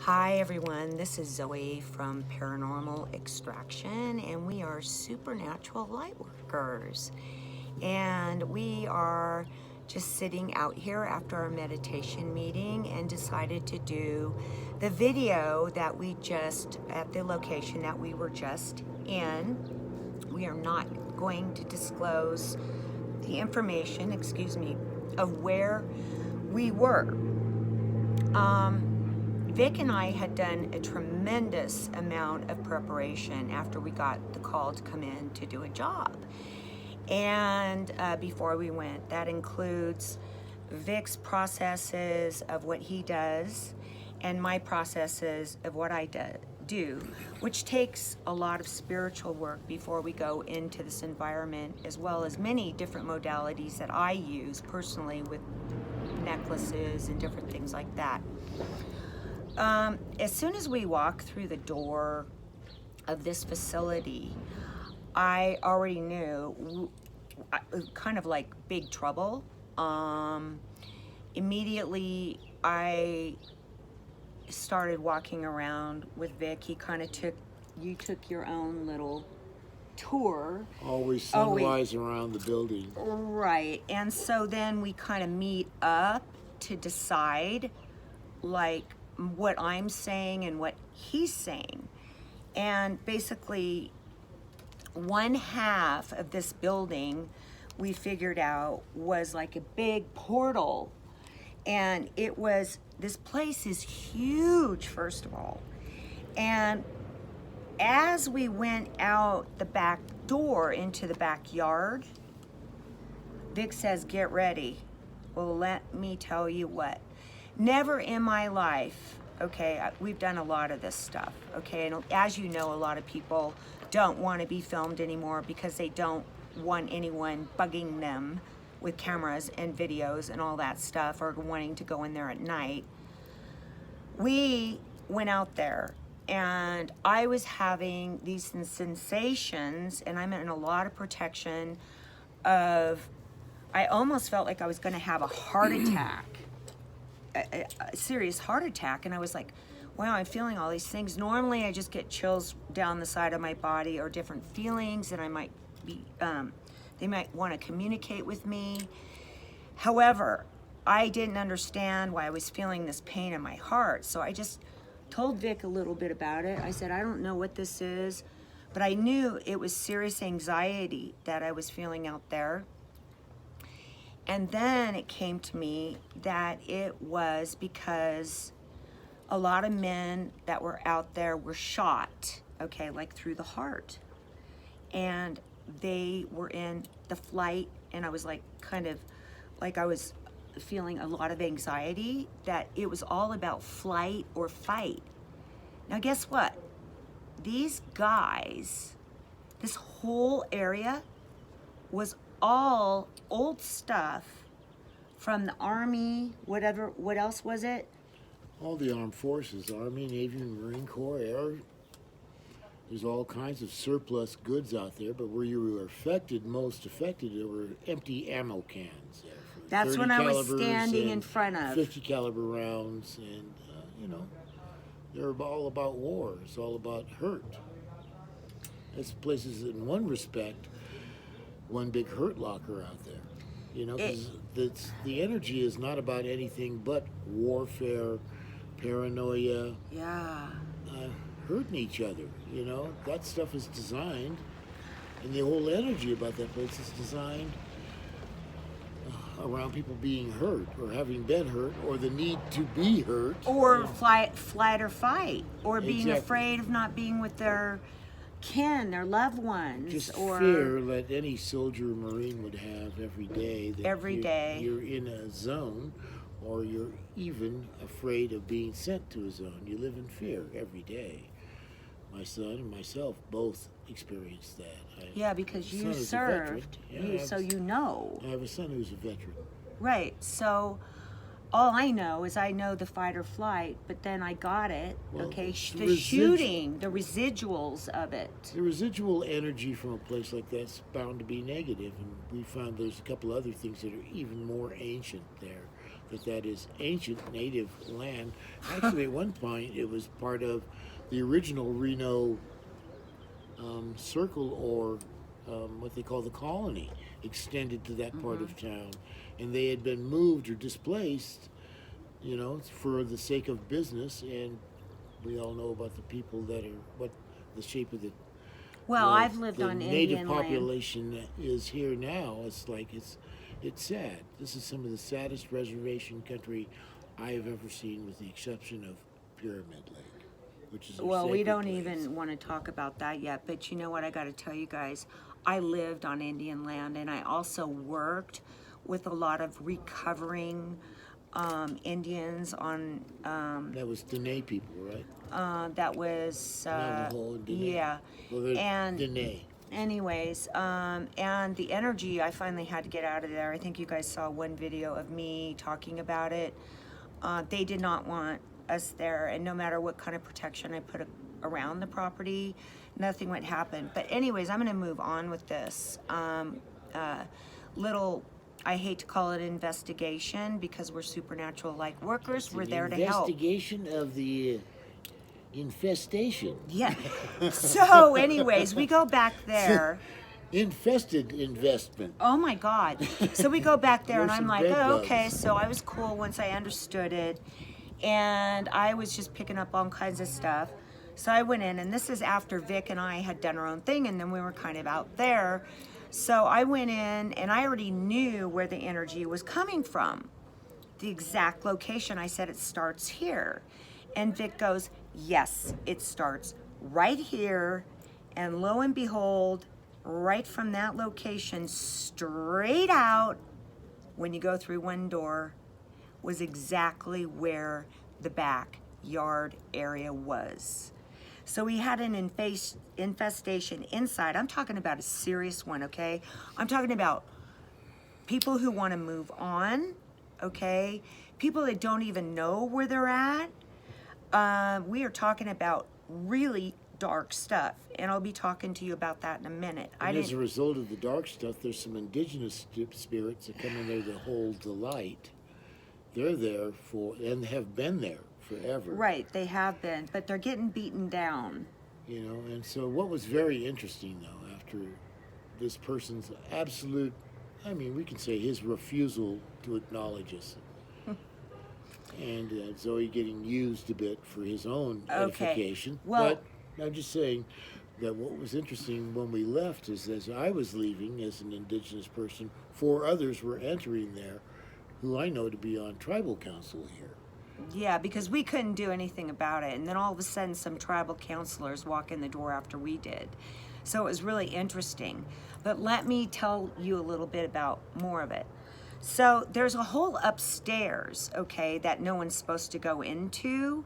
Hi everyone, this is Zoe from Paranormal Extraction, and we are supernatural light workers. And we are just sitting out here after our meditation meeting and decided to do the video that we just, at the location that we were just in. We are not going to disclose the information, of where we were. Vic and I had done a tremendous amount of preparation after we got the call to come in to do a job. And before we went, that includes Vic's processes of what he does and my processes of what I do, which takes a lot of spiritual work before we go into this environment, as well as many different modalities that I use personally with necklaces and different things like that. As soon as we walk through the door of this facility, I already knew, kind of like big trouble. Immediately, I started walking around with Vic. He kind of you took your own little tour. Always sunrise around the building. Right, and so then we kind of meet up to decide, like, what I'm saying and what he's saying. And basically, one half of this building we figured out was like a big portal. And this place is huge, first of all. And as we went out the back door into the backyard, Vic says, "Get ready." Well, let me tell you what. Never in my life, okay, we've done a lot of this stuff, okay, and as you know, a lot of people don't want to be filmed anymore because they don't want anyone bugging them with cameras and videos and all that stuff, or wanting to go in there at night. We went out there and I was having these sensations, and I'm in a lot of protection I almost felt like I was going to have a heart attack. A serious heart attack, and I was like, wow, I'm feeling all these things. Normally I just get chills down the side of my body or different feelings, and I might be they might want to communicate with me. However, I didn't understand why I was feeling this pain in my heart, so I just told Vic a little bit about it. I said, I don't know what this is, but I knew it was serious anxiety that I was feeling out there. And then it came to me that it was because a lot of men that were out there were shot, okay, like through the heart. And they were in the flight, and I was like, kind of, like I was feeling a lot of anxiety, that it was all about flight or fight. Now guess what? These guys, this whole area was all old stuff from the Army, whatever, what else was it? All the armed forces, Army, Navy, Marine Corps, Air. There's all kinds of surplus goods out there, but where you were most affected, there were empty ammo cans there. That's when I was standing in front of. 50 caliber rounds, and they're all about war. It's all about hurt. This place is, in one respect, one big hurt locker out there, because the energy is not about anything but warfare, paranoia, hurting each other. That stuff is designed, and the whole energy about that place is designed around people being hurt or having been hurt, or the need to be hurt, or flight or fight, or being afraid of not being with their kin, their loved ones, just or fear that any soldier or Marine would have every day. That you're in a zone, or you're even afraid of being sent to a zone. You live in fear every day. My son and myself both experienced that. Because you served, so you know. I have a son who's a veteran. Right. So all I know is I know the fight or flight, but then I got it. Well, the shooting, the residuals of it. The residual energy from a place like that's bound to be negative, and we found there's a couple other things that are even more ancient there but that is ancient native land. Actually, at one point, it was part of the original Reno circle, or what they call the colony, extended to that part of town. And they had been moved or displaced, you know, for the sake of business. And we all know about the people that are, what the shape of the Well, the, I've lived the on native Indian land. population is here now. It's like it's sad. This is some of the saddest reservation country I have ever seen, with the exception of Pyramid Lake, which is Well, we don't place. even want to talk about that yet, but you know what? I got to tell you guys, I lived on Indian land, and I also worked with a lot of recovering Indians on That was Dene people, right? that was Navajo and Dene. yeah, Well, they're and Dene. anyways, and the energy, I finally had to get out of there. I think you guys saw one video of me talking about it. They did not want us there, and no matter what kind of protection I put around the property, nothing would happen. But anyways, I'm going to move on with this little, I hate to call it investigation, because we're supernatural light workers. We're there to help. Investigation of the infestation. Yeah. So anyways, we go back there. Infested investment. Oh my God. So we go back there, and There's I'm some like, bed oh, bugs. okay. So I was cool once I understood it. And I was just picking up all kinds of stuff. So I went in, and this is after Vic and I had done our own thing, and then we were kind of out there. So I went in, and I already knew where the energy was coming from. The exact location. I said, it starts here. And Vic goes, yes, it starts right here. And lo and behold, right from that location, straight out, when you go through one door, was exactly where the backyard area was. So we had an infestation inside. I'm talking about a serious one, okay? I'm talking about people who want to move on, okay? People that don't even know where they're at. We are talking about really dark stuff, and I'll be talking to you about that in a minute. And as a result of the dark stuff, there's some indigenous spirits that come in there to hold the light. They're there for, and have been there forever. Right, they have been, but they're getting beaten down. You know, and so what was very interesting, though, after this person's absolute, I mean, we can say his refusal to acknowledge us. And Zoe getting used a bit for his own edification. Well, but I'm just saying that what was interesting when we left is, as I was leaving as an indigenous person, 4 others were entering there who I know to be on tribal council here. Yeah, because we couldn't do anything about it. And then all of a sudden, some tribal counselors walk in the door after we did. So it was really interesting. But let me tell you a little bit about more of it. So there's a whole upstairs, okay, that no one's supposed to go into.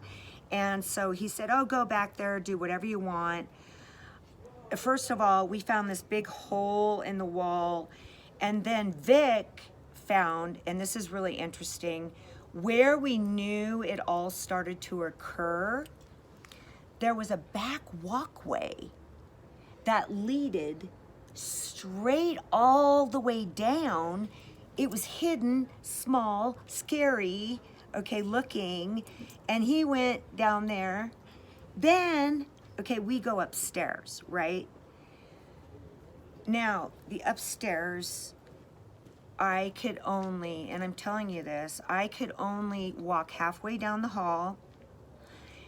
And so he said, oh, go back there, do whatever you want. First of all, we found this big hole in the wall. And then Vic found, and this is really interesting, where we knew it all started to occur, there was a back walkway that leaded straight all the way down. It was hidden, small, scary, okay, looking, and he went down there. Then, okay, we go upstairs, right? Now, the upstairs, I could only, and I'm telling you this, I could only walk halfway down the hall.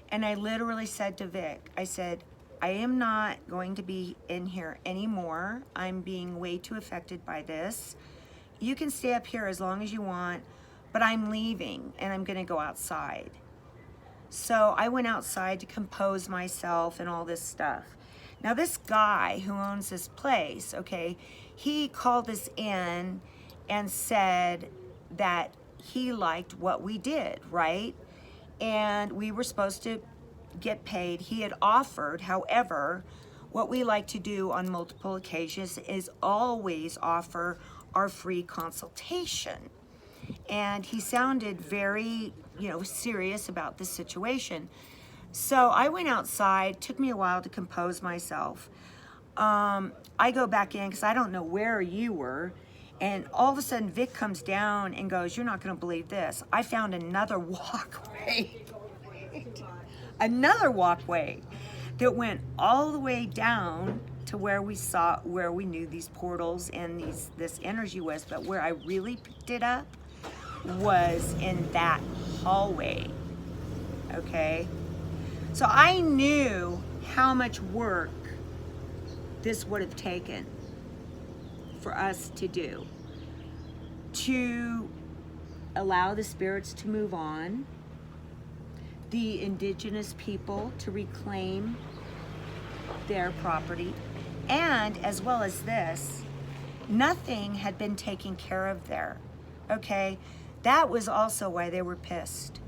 And I literally said to Vic, I said, I am not going to be in here anymore. I'm being way too affected by this. You can stay up here as long as you want, but I'm leaving and I'm gonna go outside. So I went outside to compose myself and all this stuff. Now this guy who owns this place, okay, he called us in and said that he liked what we did, right? And we were supposed to get paid. He had offered, however, what we like to do on multiple occasions is always offer our free consultation. And he sounded very, serious about the situation. So I went outside, took me a while to compose myself. I go back in because I don't know where you were. And all of a sudden, Vic comes down and goes, "You're not going to believe this. I found another walkway." Another walkway that went all the way down to where we knew these portals and this energy was. But where I really picked it up was in that hallway. Okay? So I knew how much work this would have taken for us to do, to allow the spirits to move on, the indigenous people to reclaim their property, and as well as this, nothing had been taken care of there. Okay? That was also why they were pissed.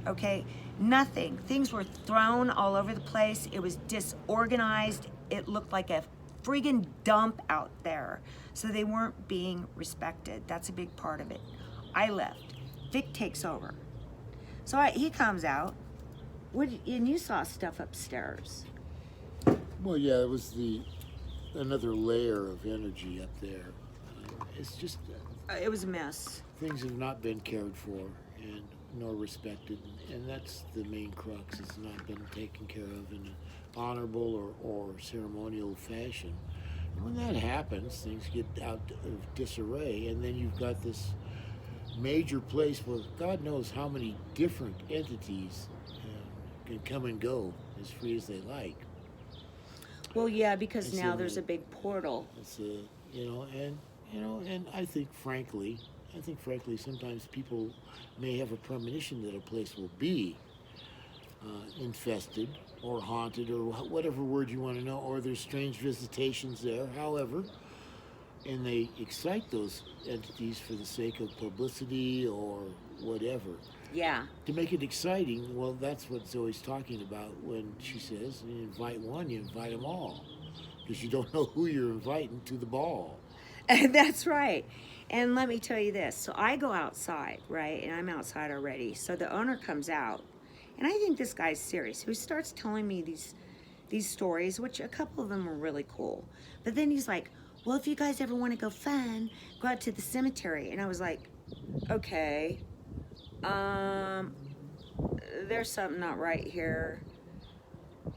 Okay? Nothing. Things were thrown all over the place. It was disorganized. It looked like a friggin' dump out there. So they weren't being respected. That's a big part of it. I left. Vic takes over. So he comes out. And you saw stuff upstairs. Well, yeah, it was another layer of energy up there. It's just It was a mess. things have not been cared for and nor respected, and that's the main crux. It's not been taken care of in an honorable or ceremonial fashion. And when that happens, things get out of disarray, and then you've got this major place where God knows how many different entities can come and go as free as they like. Well, yeah, because It's now in there's the- a big portal. It's and I think frankly, sometimes people may have a premonition that a place will be infested or haunted or whatever word you want to know, or there's strange visitations there. However, and they excite those entities for the sake of publicity or whatever. Yeah. To make it exciting, well, that's what Zoe's talking about when she says, you invite one, you invite them all. Because you don't know who you're inviting to the ball. That's right. And let me tell you this. So I go outside, right? And I'm outside already. So the owner comes out. And I think this guy's serious. He starts telling me these stories, which a couple of them are really cool. But then he's like, well, if you guys ever want to go fun, go out to the cemetery. And I was like, okay. There's something not right here.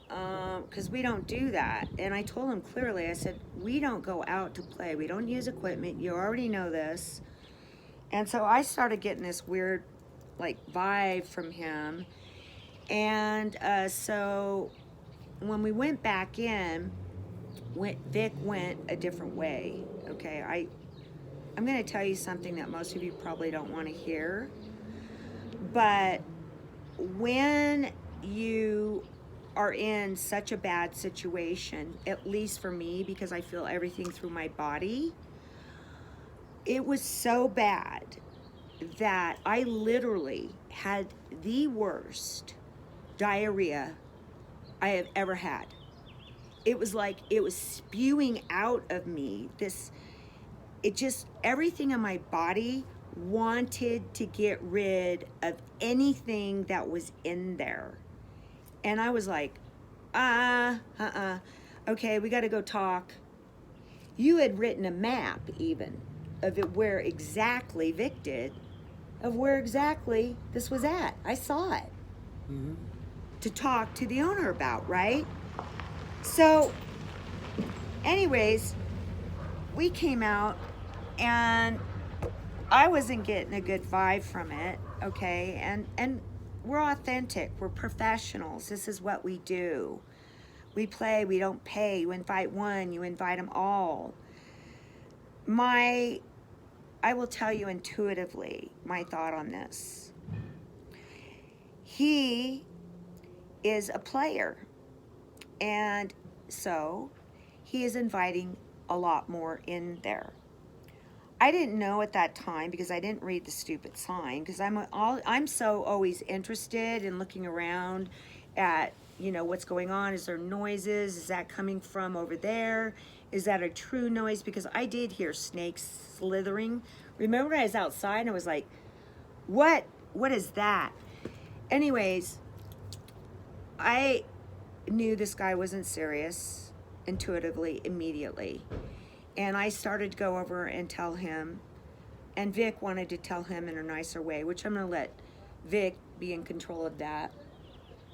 Because we don't do that. And I told him clearly, I said, we don't go out to play. We don't use equipment. You already know this. And so I started getting this weird, vibe from him. And so when we went back in, Vic went a different way. Okay, I'm going to tell you something that most of you probably don't want to hear. But when you are in such a bad situation, at least for me, because I feel everything through my body, it was so bad that I literally had the worst diarrhea I have ever had. It was like it was spewing out of me. Everything in my body wanted to get rid of anything that was in there. And I was like, okay, we got to go talk. You had written a map even of it, where exactly Vic did, of where exactly this was at. I saw it. Mm-hmm. To talk to the owner about, right? So, anyways, we came out and I wasn't getting a good vibe from it, okay? And we're authentic, we're professionals, this is what we do. We play, we don't pay, you invite one, you invite them all. I will tell you intuitively my thought on this. He is a player, and so he is inviting a lot more in there. I didn't know at that time because I didn't read the stupid sign, because I'm so always interested in looking around at, what's going on. Is there noises? Is that coming from over there? Is that a true noise? Because I did hear snakes slithering. Remember, I was outside and I was like, what is that? Anyways, I knew this guy wasn't serious intuitively, immediately. And I started to go over and tell him, and Vic wanted to tell him in a nicer way, which I'm going to let Vic be in control of that.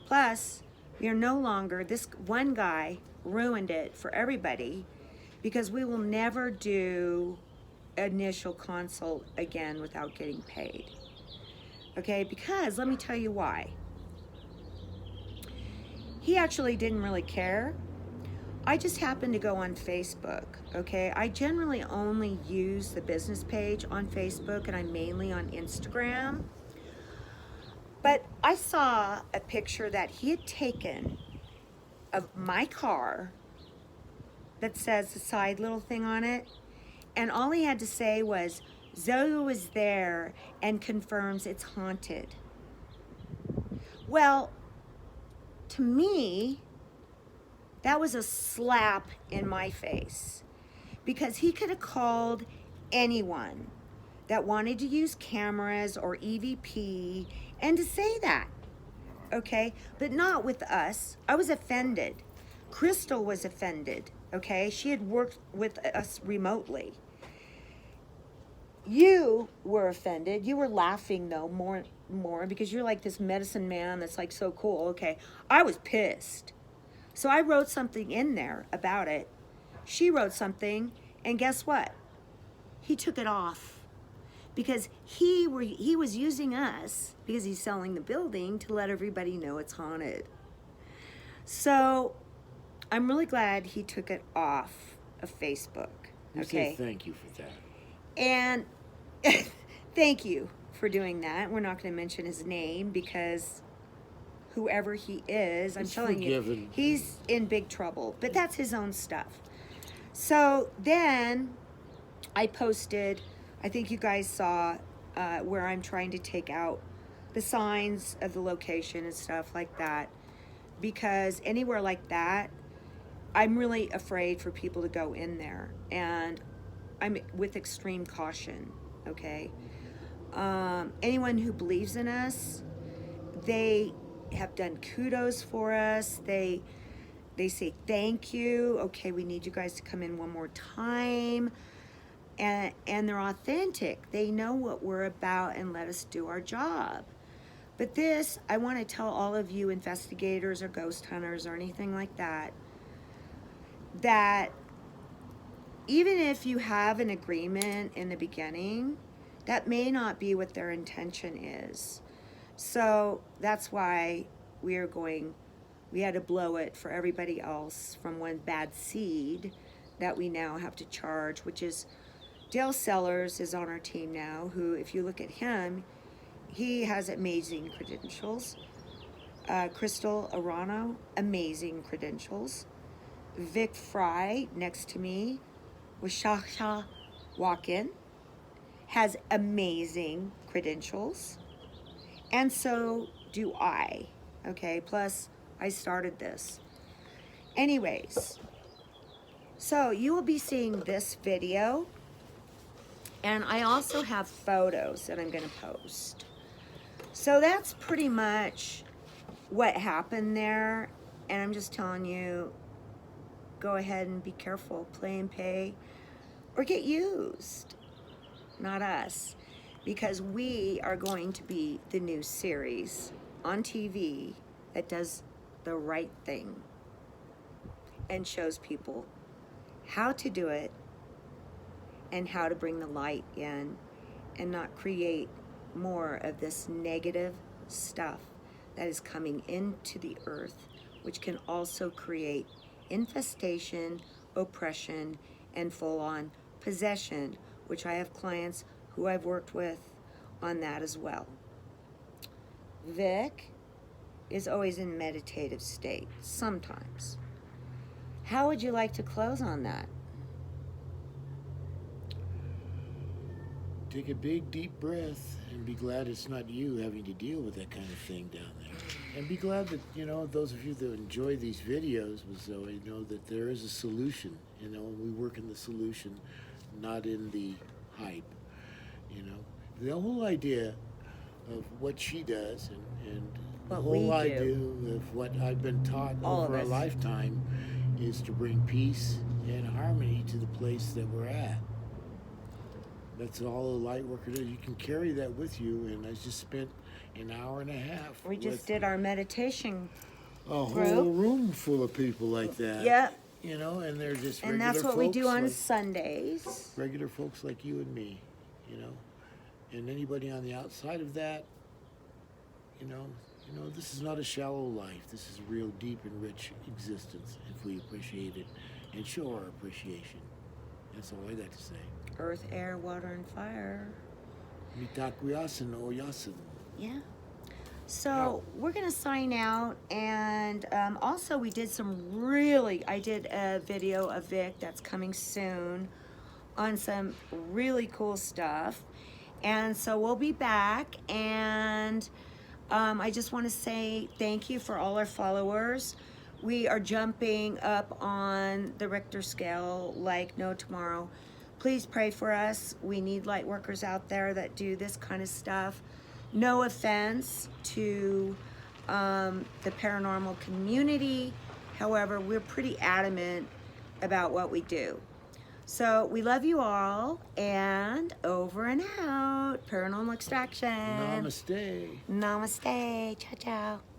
Plus, we are no longer, this one guy ruined it for everybody, because we will never do initial consult again without getting paid. Okay, because let me tell you why. He actually didn't really care. I just happened to go on Facebook, okay? I generally only use the business page on Facebook, and I'm mainly on Instagram. But I saw a picture that he had taken of my car that says the side little thing on it. And all he had to say was, Zoe was there and confirms it's haunted. Well, to me, that was a slap in my face, because he could have called anyone that wanted to use cameras or EVP and to say that, okay? But not with us. I was offended. Crystal was offended, okay? She had worked with us remotely. You were offended. You were laughing, though, more because you're like this medicine man that's like so cool, okay? I was pissed. So I wrote something in there about it. She wrote something, and guess what? He took it off, because he was using us, because he's selling the building, to let everybody know it's haunted. So I'm really glad he took it off of Facebook. We Okay. say thank you for that. And thank you for doing that. We're not going to mention his name, because whoever he is, I'm He's telling forgiven. you, he's in big trouble. But that's his own stuff. So then I posted, I think you guys saw, where I'm trying to take out the signs of the location and stuff like that. Because anywhere like that, I'm really afraid for people to go in there. And I'm with extreme caution, okay? Anyone who believes in us, they have done kudos for us. They say thank you. Okay, we need you guys to come in one more time. And they're authentic. They know what we're about and let us do our job. But this, I want to tell all of you investigators or ghost hunters or anything like that, that even if you have an agreement in the beginning, that may not be what their intention is. So that's why we had to blow it for everybody else from one bad seed that we now have to charge, which is Dale Sellers is on our team now, who, if you look at him, he has amazing credentials. Crystal Arano, amazing credentials. Vic Fry, next to me, with Shasha Walk-In, has amazing credentials. And so do I, okay? Plus, I started this. Anyways, so you will be seeing this video, and I also have photos that I'm going to post. So that's pretty much what happened there, and I'm just telling you, go ahead and be careful, play and pay, or get used, not us, because we are going to be the new series on TV that does the right thing and shows people how to do it and how to bring the light in and not create more of this negative stuff that is coming into the earth, which can also create infestation, oppression, and full-on possession, which I have clients who I've worked with on that as well. Vic is always in meditative state, sometimes. How would you like to close on that? Take a big, deep breath and be glad it's not you having to deal with that kind of thing down there. And be glad that, those of you that enjoy these videos with Zoe know that there is a solution, and we work in the solution, not in the hype, The whole idea of what she does and the What whole we do. idea of what I've been taught All of over a us. lifetime is to bring peace and harmony to the place that we're at. That's all a light worker does. You can carry that with you, and I just spent an hour and a half. We just did our meditation. a group. whole room full of people like that. Yeah. You know, and they're just And regular that's what we do folks on like, Sundays. regular folks like you and me, you know. And anybody on the outside of that, you know, this is not a shallow life. This is a real deep and rich existence if we appreciate it and show our appreciation. That's all I got to say. Earth, air, water, and fire. Mitakuyasin o yasin. Yeah. So we're going to sign out. And also we did I did a video of Vic that's coming soon on some really cool stuff. And so we'll be back. And I just want to say thank you for all our followers. We are jumping up on the Richter scale like no tomorrow. Please pray for us. We need light workers out there that do this kind of stuff. No offense to the paranormal community. However, we're pretty adamant about what we do. So we love you all, and over and out. Paranormal Extraction. Namaste. Namaste. Ciao, ciao.